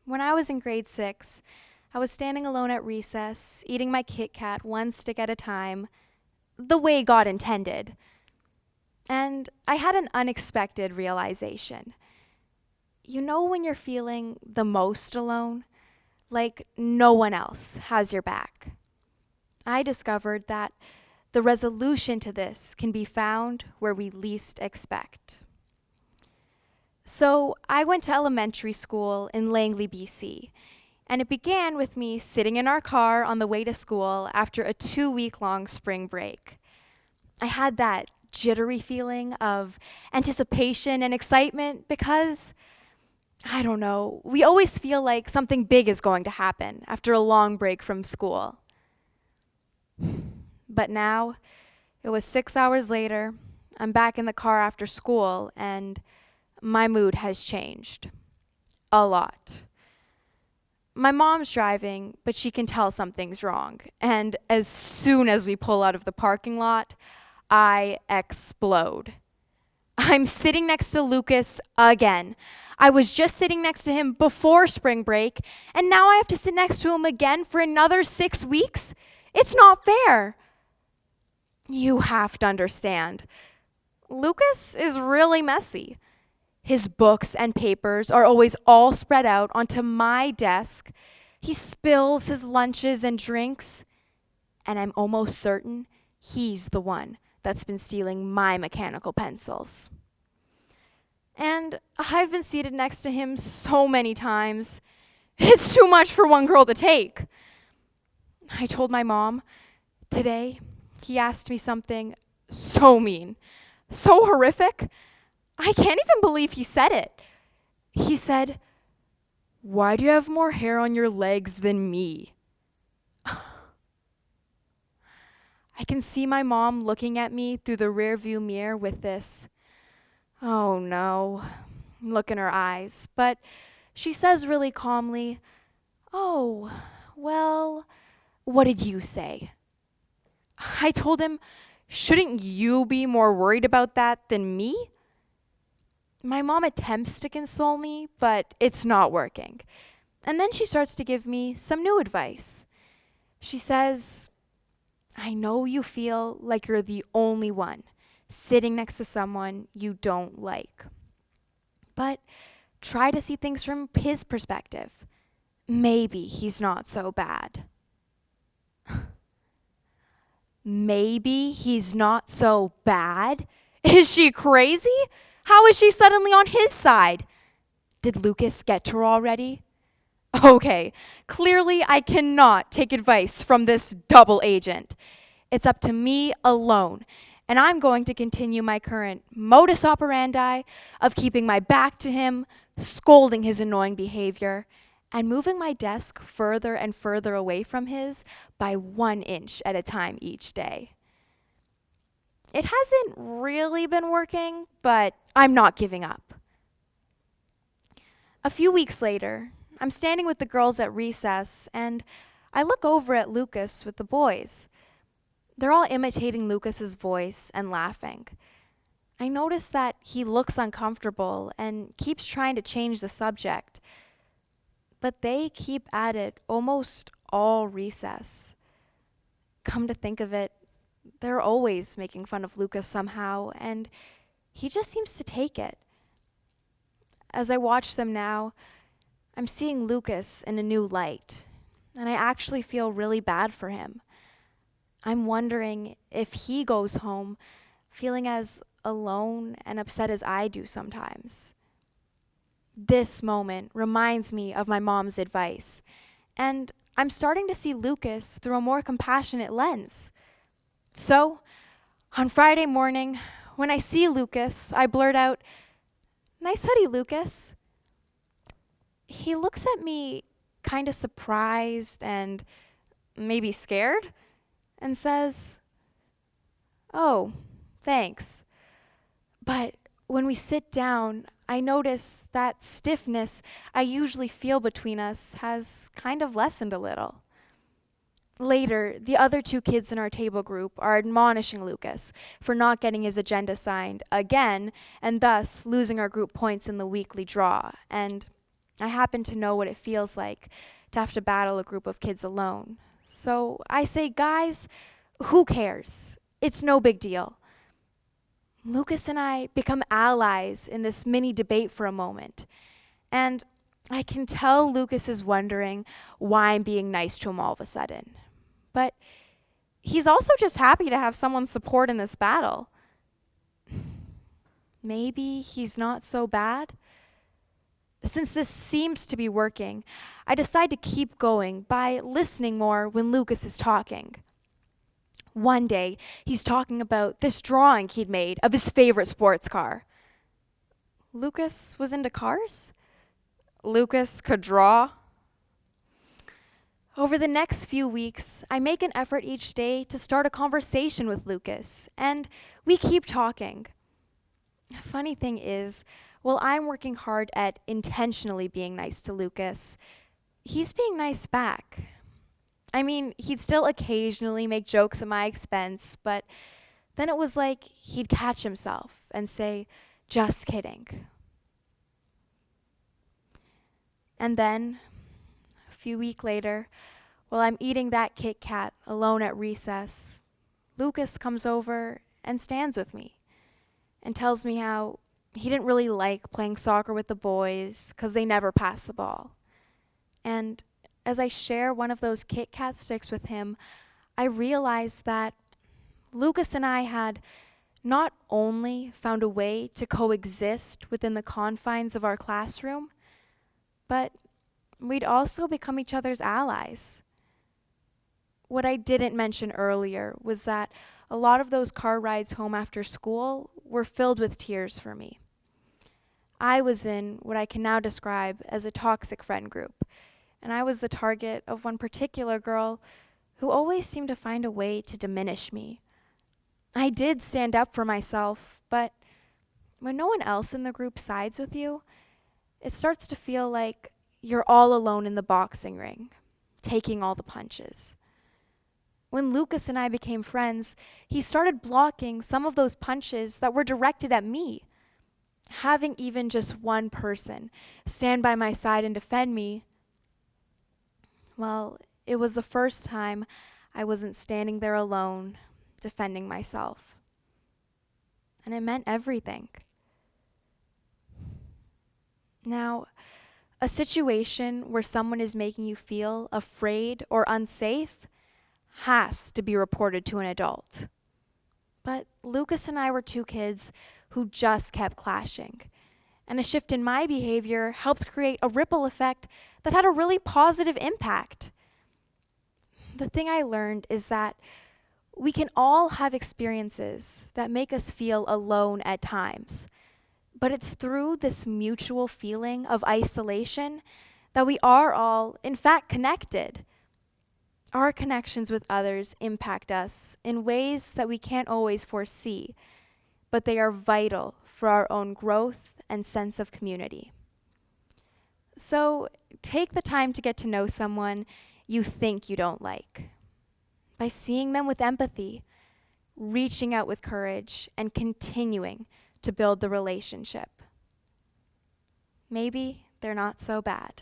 When I was in grade 6, I was standing alone at recess, eating my Kit Kat one stick at a time, the way God intended. And I had an unexpected realization. You know when you're feeling the most alone? Like no one else has your back. I discovered that the resolution to this can be found where we least expect. So I went to elementary school in Langley, BC, and it began with me sitting in our car on the way to school after a 2-week-long spring break. I had that jittery feeling of anticipation and excitement because, I don't know, we always feel like something big is going to happen after a long break from school. But now, it was 6 hours later, I'm back in the car after school, and my mood has changed. A lot. My mom's driving, but she can tell something's wrong. And as soon as we pull out of the parking lot, I explode. I'm sitting next to Lucas again. I was just sitting next to him before spring break, and now I have to sit next to him again for another 6 weeks? It's not fair. You have to understand. Lucas is really messy. His books and papers are always all spread out onto my desk. He spills his lunches and drinks, and I'm almost certain he's the one that's been stealing my mechanical pencils. And I've been seated next to him so many times. It's too much for one girl to take. I told my mom, today he asked me something so mean, so horrific. I can't even believe he said it. He said, "Why do you have more hair on your legs than me?" I can see my mom looking at me through the rearview mirror with this, "Oh no," look in her eyes. But she says really calmly, "Oh, well, what did you say?" I told him, "Shouldn't you be more worried about that than me?" My mom attempts to console me, but it's not working. And then she starts to give me some new advice. She says, "I know you feel like you're the only one sitting next to someone you don't like. But try to see things from his perspective. Maybe he's not so bad." Maybe he's not so bad? Is she crazy? How is she suddenly on his side? Did Lucas get to her already? Okay, clearly I cannot take advice from this double agent. It's up to me alone, and I'm going to continue my current modus operandi of keeping my back to him, scolding his annoying behavior, and moving my desk further and further away from his by 1 inch at a time each day. It hasn't really been working, but I'm not giving up. A few weeks later, I'm standing with the girls at recess, and I look over at Lucas with the boys. They're all imitating Lucas's voice and laughing. I notice that he looks uncomfortable and keeps trying to change the subject, but they keep at it almost all recess. Come to think of it, they're always making fun of Lucas somehow, and he just seems to take it. As I watch them now, I'm seeing Lucas in a new light, and I actually feel really bad for him. I'm wondering if he goes home feeling as alone and upset as I do sometimes. This moment reminds me of my mom's advice, and I'm starting to see Lucas through a more compassionate lens. So, on Friday morning, when I see Lucas, I blurt out, "Nice hoodie, Lucas." He looks at me kind of surprised and maybe scared and says, "Oh, thanks." But when we sit down, I notice that stiffness I usually feel between us has kind of lessened a little. Later, the other 2 kids in our table group are admonishing Lucas for not getting his agenda signed again and thus losing our group points in the weekly draw. And I happen to know what it feels like to have to battle a group of kids alone. So I say, guys, who cares? It's no big deal. Lucas and I become allies in this mini debate for a moment. And I can tell Lucas is wondering why I'm being nice to him all of a sudden. But he's also just happy to have someone's support in this battle. Maybe he's not so bad. Since this seems to be working, I decide to keep going by listening more when Lucas is talking. One day, he's talking about this drawing he'd made of his favorite sports car. Lucas was into cars? Lucas could draw? Over the next few weeks, I make an effort each day to start a conversation with Lucas, and we keep talking. Funny thing is, while I'm working hard at intentionally being nice to Lucas, he's being nice back. I mean, he'd still occasionally make jokes at my expense, but then it was like he'd catch himself and say, "Just kidding." And then, a few weeks later, while I'm eating that Kit Kat alone at recess, Lucas comes over and stands with me and tells me how he didn't really like playing soccer with the boys because they never passed the ball. And as I share one of those Kit Kat sticks with him, I realized that Lucas and I had not only found a way to coexist within the confines of our classroom, but we'd also become each other's allies. What I didn't mention earlier was that a lot of those car rides home after school were filled with tears for me. I was in what I can now describe as a toxic friend group, and I was the target of one particular girl who always seemed to find a way to diminish me. I did stand up for myself, but when no one else in the group sides with you, it starts to feel like you're all alone in the boxing ring, taking all the punches. When Lucas and I became friends, he started blocking some of those punches that were directed at me. Having even just one person stand by my side and defend me, well, it was the first time I wasn't standing there alone, defending myself. And it meant everything. Now, a situation where someone is making you feel afraid or unsafe has to be reported to an adult. But Lucas and I were two kids who just kept clashing. And a shift in my behavior helped create a ripple effect that had a really positive impact. The thing I learned is that we can all have experiences that make us feel alone at times. But it's through this mutual feeling of isolation that we are all, in fact, connected. Our connections with others impact us in ways that we can't always foresee, but they are vital for our own growth and sense of community. So take the time to get to know someone you think you don't like by seeing them with empathy, reaching out with courage, and continuing to build the relationship. Maybe they're not so bad.